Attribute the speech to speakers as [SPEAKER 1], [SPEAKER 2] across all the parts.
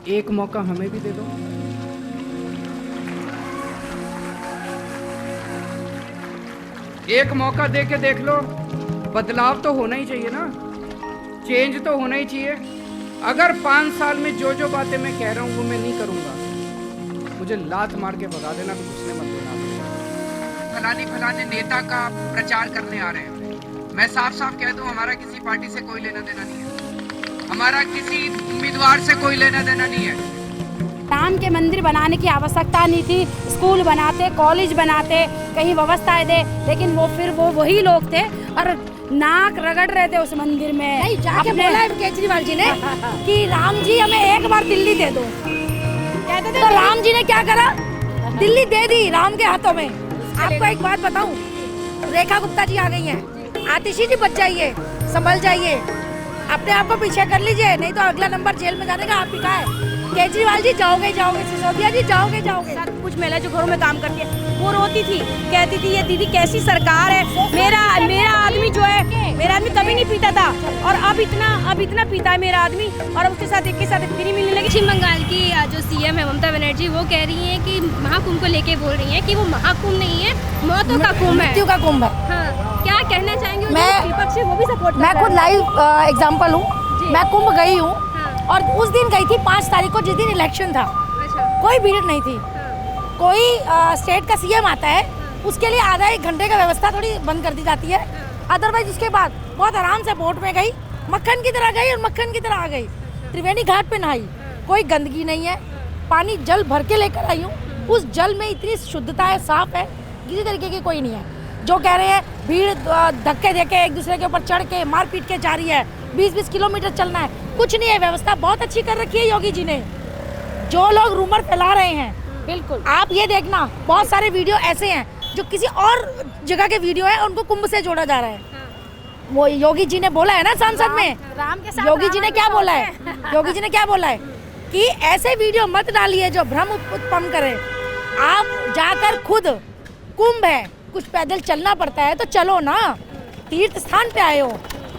[SPEAKER 1] एक मौका हमें भी दे दो। एक मौका दे के देख लो, बदलाव तो होना ही चाहिए ना, चेंज तो होना ही चाहिए। अगर 5 साल में जो जो बातें मैं कह रहा हूँ वो मैं नहीं करूँगा, मुझे लात मार के भगा देना, तो घुसने मत देना। फलाने फलाने नेता का प्रचार करने आ रहे हैं, मैं साफ साफ कह दूं, हमारा किसी पार्टी से कोई लेना देना नहीं है, हमारा किसी उम्मीदवार से कोई लेना देना नहीं है।
[SPEAKER 2] राम के मंदिर बनाने की आवश्यकता नहीं थी, स्कूल बनाते, कॉलेज बनाते, कहीं व्यवस्थाएं दे, लेकिन वो वही लोग थे और नाक रगड़ रहे थे उस मंदिर में।
[SPEAKER 3] नहीं, जाके बोला है केजरीवाल जी ने कि राम जी हमें एक बार दिल्ली दे दो, कहते थे। तो राम जी ने क्या करा, दिल्ली दे दी राम के हाथों में। आपको एक बात बताऊं, रेखा गुप्ता जी आ गई हैं, आतिशी जी बच जाइए, संभल जाइए, अपने आप को पीछे कर लीजिए, नहीं तो अगला नंबर जेल में जाने का आप ही का है। केजरीवाल जी जाओगे जाओगे, सिसोदिया जी जाओगे जाओगे।
[SPEAKER 4] कुछ महिला जो घरों में काम करती है वो रोती थी, कहती थी ये दीदी कैसी सरकार है, मेरा आदमी जो है, मेरा आदमी कभी नहीं पीता था और अब इतना पीता है मेरा आदमी, और उसके साथ एक के साथ फ्री मिलने लगी।
[SPEAKER 5] पश्चिम बंगाल की जो सीएम है ममता बनर्जी, वो कह रही हैं कि महाकुंभ को लेके बोल रही हैं कि वो महाकुंभ नहीं है, मौतों का कुंभ है,
[SPEAKER 3] मृत्यु का कुंभ है।
[SPEAKER 5] हाँ, क्या कहना चाहेंगे?
[SPEAKER 4] विपक्षी वो भी सपोर्ट,
[SPEAKER 3] मैं खुद लाइव एग्जाम्पल हूँ, मैं कुंभ गई हूँ और उस दिन गई थी 5 तारीख को, जिस दिन इलेक्शन था। कोई भीड़ नहीं थी, कोई स्टेट का सीएम आता है उसके लिए आधा 1 घंटे का व्यवस्था थोड़ी बंद कर दी जाती है, अदरवाइज उसके बाद बहुत आराम से वोट में गई, मक्खन की तरह गई और मक्खन की तरह आ गई। त्रिवेणी घाट पे नहाई, कोई गंदगी नहीं है, पानी जल भर के लेकर आई हूँ, उस जल में इतनी शुद्धता है, साफ है, किसी तरीके की कोई नहीं है। जो कह रहे हैं भीड़ धक्के देके एक दूसरे के ऊपर चढ़ के मार पीट के जा रही है, 20-20 किलोमीटर चलना है, कुछ नहीं है, व्यवस्था बहुत अच्छी कर रखी है योगी जी ने। जो लोग रूमर फैला रहे हैं,
[SPEAKER 2] बिल्कुल
[SPEAKER 3] आप ये देखना, बहुत सारे वीडियो ऐसे हैं जो किसी और जगह के वीडियो है, उनको कुंभ से जोड़ा जा रहा है। वो योगी जी ने बोला है ना संसद में,
[SPEAKER 2] राम के साथ
[SPEAKER 3] योगी जी ने क्या बोला है, योगी जी ने क्या बोला है कि ऐसे वीडियो मत डालिए जो भ्रम उत्पन्न करे। आप जाकर खुद, कुंभ है, कुछ पैदल चलना पड़ता है तो चलो ना, तीर्थ स्थान पे आए हो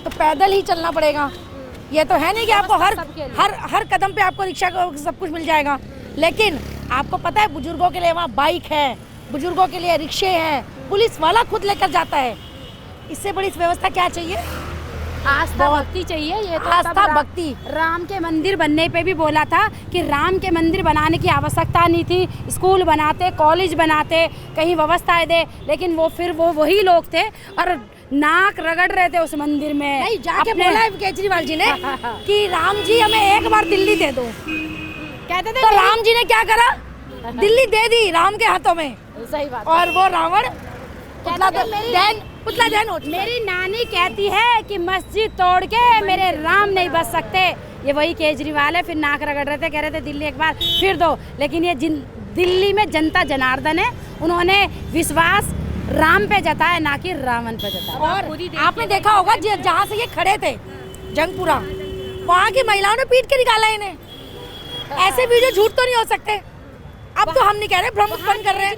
[SPEAKER 3] तो पैदल ही चलना पड़ेगा। ये तो है नहीं कि आपको हर कदम पे आपको रिक्शा सब कुछ मिल जाएगा, लेकिन आपको पता है बुजुर्गों के लिए वहाँ बाइक है, बुजुर्गों के लिए रिक्शे हैं, पुलिस वाला खुद लेकर जाता है। इससे बड़ी व्यवस्था क्या चाहिए?
[SPEAKER 2] आस्था भक्ति चाहिए। ये तो
[SPEAKER 3] आस्था भक्ति।
[SPEAKER 2] राम के मंदिर बनने पे भी बोला था कि राम के मंदिर बनाने की आवश्यकता नहीं थी, स्कूल बनाते, कॉलेज बनाते, कहीं व्यवस्थाएं दे, लेकिन वो वही लोग थे और नाक रगड़ रहे थे उस मंदिर में।
[SPEAKER 3] नहीं, जाके बोला है केजरीवाल जी ने कि राम जी हमें एक बार दिल्ली दे दो,
[SPEAKER 2] कहते थे।
[SPEAKER 3] तो राम जी ने क्या करा, दिल्ली दे दी राम के हाथों में।
[SPEAKER 2] सही बात।
[SPEAKER 3] और वो रावण पुतला दहन हो चुका।
[SPEAKER 2] मेरी नानी कहती है कि मस्जिद तोड़ के मेरे राम नहीं बच सकते, ये वही केजरीवाल है। फिर नाक रगड़ रहे थे, कह रहे थे दिल्ली एक बार फिर दो, लेकिन ये दिल्ली में जनता जनार्दन है, उन्होंने विश्वास राम पे जताया, ना कि रावण पे जताया।
[SPEAKER 3] और आपने देखा होगा जहाँ से ये खड़े थे जंगपुरा, वहाँ की महिलाओं ने पीट के निकाला इन्हें। ऐसे वीडियो झूठ तो नहीं हो सकते। अब तो हम नहीं कह रहे भ्रम उत्पन्न कर रहे हैं,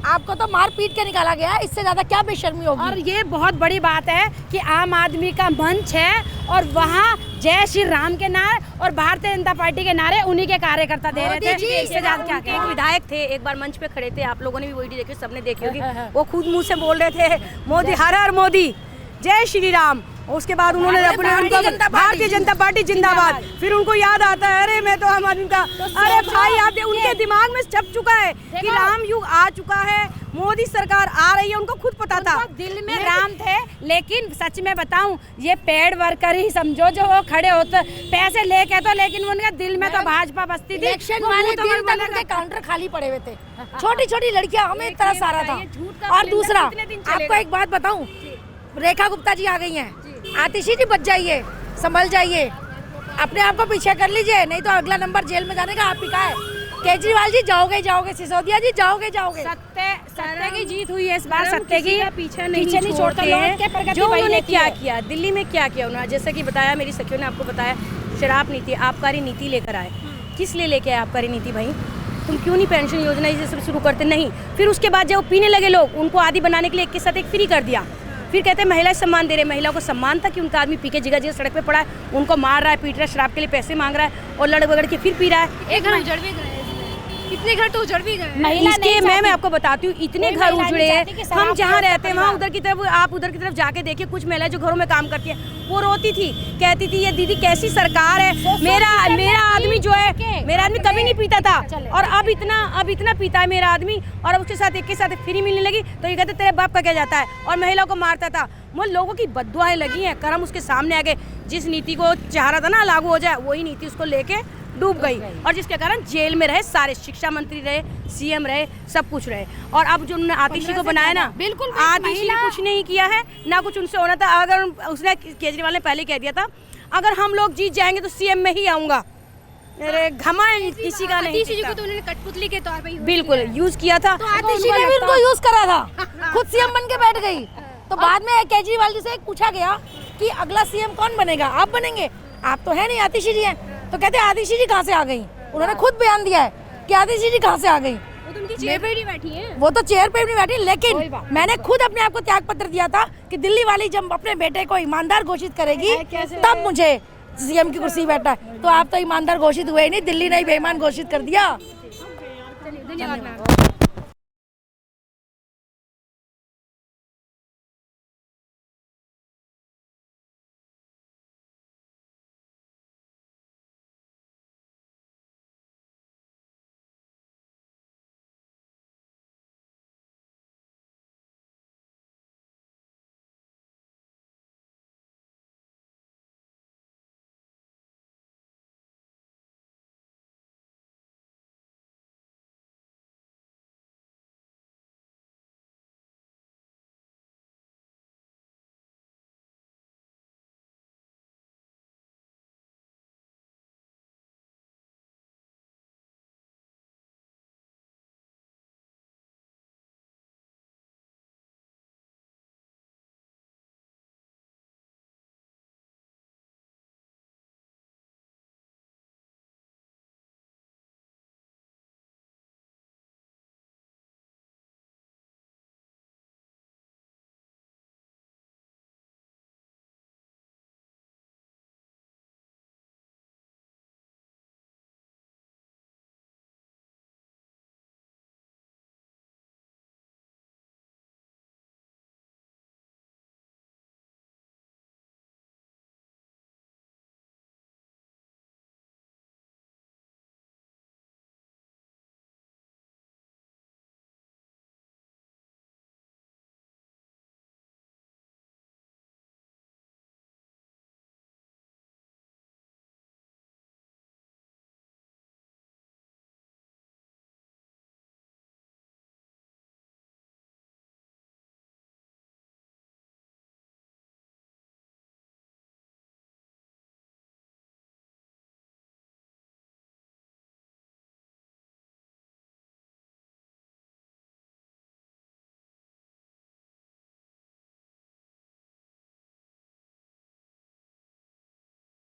[SPEAKER 3] आपको तो मार पीट के निकाला गया, इससे ज्यादा क्या बेशर्मी होगी।
[SPEAKER 2] और ये बहुत बड़ी बात है कि आम आदमी का मंच है और वहाँ जय श्री राम के नारे और भारतीय जनता पार्टी के नारे उन्हीं के कार्यकर्ता दे रहे थे। इससे ज्यादा क्या
[SPEAKER 4] एक विधायक थे, एक बार मंच पे खड़े थे, आप लोगों ने भी वही देखी, सबने देखी होगी, वो खुद मुंह से बोल रहे थे मोदी हर हर मोदी, जय श्री राम। उसके बाद उन्होंने अपने भारतीय जनता पार्टी जिंदाबाद, फिर उनको याद आता है अरे मैं तो आम आदमी का। अरे भाई आप उनके दिमाग में छप चुका है कि राम युग आ चुका है, मोदी सरकार आ रही है, उनको खुद पता था।
[SPEAKER 2] दिल में राम थे, लेकिन सच में बताऊं ये पेड वर्कर ही समझो जो वो खड़े होते पैसे लेके, तो लेकिन उनके दिल में तो भाजपा बसती थी।
[SPEAKER 3] इलेक्शन वाले दिन तक उनके काउंटर खाली पड़े हुए थे, छोटी छोटी लड़कियां, हमें इतना सारा था। और दूसरा आपको एक बात बताऊं, रेखा गुप्ता जी आ गई हैं, आतिशी जी बच जाइए, संभल जाइए, अपने आप को पीछे कर लीजिए, नहीं तो अगला नंबर जेल में जाने का आप ही का है। केजरीवाल जी जाओगे जाओगे, सिसोदिया जी जाओगे जाओगे।
[SPEAKER 2] सत्य की जीत हुई है इस बार, सत्य की
[SPEAKER 4] पीछे नहीं छोड़ते हैं। जो उन्होंने क्या किया, दिल्ली में क्या किया उन्होंने, जैसे कि बताया मेरी सखियों ने आपको बताया, शराब नीति, आबकारी नीति लेकर आए। किस लिए लेके आए आबकारी नीति भाई? तुम क्यों नहीं पेंशन योजना ये सब शुरू करते? नहीं, फिर उसके बाद जब पीने लगे लोग, उनको आदी बनाने के लिए एक के साथ एक फ्री कर दिया। फिर कहते हैं महिला सम्मान दे रहे। महिला को सम्मान था कि उनका आदमी पी के जगह जगह सड़क पे पड़ा है, उनको मार रहा है, पीट रहा है, शराब के लिए पैसे मांग रहा है और लड़ बगड़ के फिर पी रहा है।
[SPEAKER 5] एक घर उजड़ भी गए इसमें, इतने घर तो उजड़ भी गए।
[SPEAKER 2] महिला
[SPEAKER 4] इसके
[SPEAKER 2] नहीं
[SPEAKER 4] मैं
[SPEAKER 2] चाहती।
[SPEAKER 4] आपको बताती हूँ, इतने
[SPEAKER 2] कोई
[SPEAKER 4] घर
[SPEAKER 2] महिला
[SPEAKER 4] उजड़े
[SPEAKER 2] नहीं
[SPEAKER 4] हैं।
[SPEAKER 2] चाहती कि
[SPEAKER 4] हम
[SPEAKER 2] शराब
[SPEAKER 4] जहाँ
[SPEAKER 2] पीकर
[SPEAKER 4] रहते हैं वहाँ
[SPEAKER 2] परिवार-
[SPEAKER 4] उधर की तरफ, आप उधर की तरफ जाके देखिए, कुछ महिलाएं जो घरों में काम करती हैं वो रोती थी, कहती थी ये दीदी कैसी सरकार है, मेरा आदमी जो है, मेरा आदमी कभी नहीं पीता था और अब इतना पीता है मेरा आदमी, और अब उसके साथ एक के साथ फ्री मिलने लगी तो ये कहते तेरे बाप का क्या जाता है, और महिलाओं को मारता था। वो लोगों की बद्दुआएं लगी हैं, कर्म उसके सामने आ गए। जिस नीति को चाह रहा था ना लागू हो जाए, वही नीति उसको लेके डूब गई और जिसके कारण जेल में रहे सारे, शिक्षा मंत्री रहे, सीएम रहे, सब कुछ रहे। और अब जो उन्होंने आतिशी को बनाया ना,
[SPEAKER 2] बिल्कुल
[SPEAKER 4] आतिशी ने कुछ नहीं किया है, ना कुछ उनसे होना था। अगर उसने, केजरीवाल ने पहले कह दिया था अगर हम लोग जीत जाएंगे तो सीएम में ही आऊंगा। अरे घमंड किसी का नहीं
[SPEAKER 5] आतिशी जी को
[SPEAKER 4] था।
[SPEAKER 5] तो उन्होंने कठपुतली के तौर पे use
[SPEAKER 4] बिल्कुल
[SPEAKER 5] किया।
[SPEAKER 4] यूज किया था।
[SPEAKER 5] तो
[SPEAKER 3] आतिशी ने भी इनको यूज करा था, खुद सीएम बन के बैठ गई। तो बाद में केजरीवाल जी से एक पूछा गया कि अगला सीएम कौन बनेगा, आप बनेंगे, आप तो है नहीं, आतिशी जी हैं। तो कहते आतिशी जी कहाँ से आ गई, उन्होंने खुद बयान दिया है कि आतिशी जी कहाँ से आ गई।
[SPEAKER 5] वो तो उनकी चेयर पे ही बैठी है।
[SPEAKER 3] वो तो चेयर पे भी नहीं बैठी, लेकिन मैंने खुद अपने आप को त्याग पत्र दिया था कि दिल्ली वाली जब अपने बेटे को ईमानदार घोषित करेगी तब मुझे सीएम की कुर्सी बैठा है। तो आप तो ईमानदार घोषित हुए ही नहीं, दिल्ली ने ही बेईमान घोषित कर दिया।
[SPEAKER 5] चलिए धन्यवाद मैम।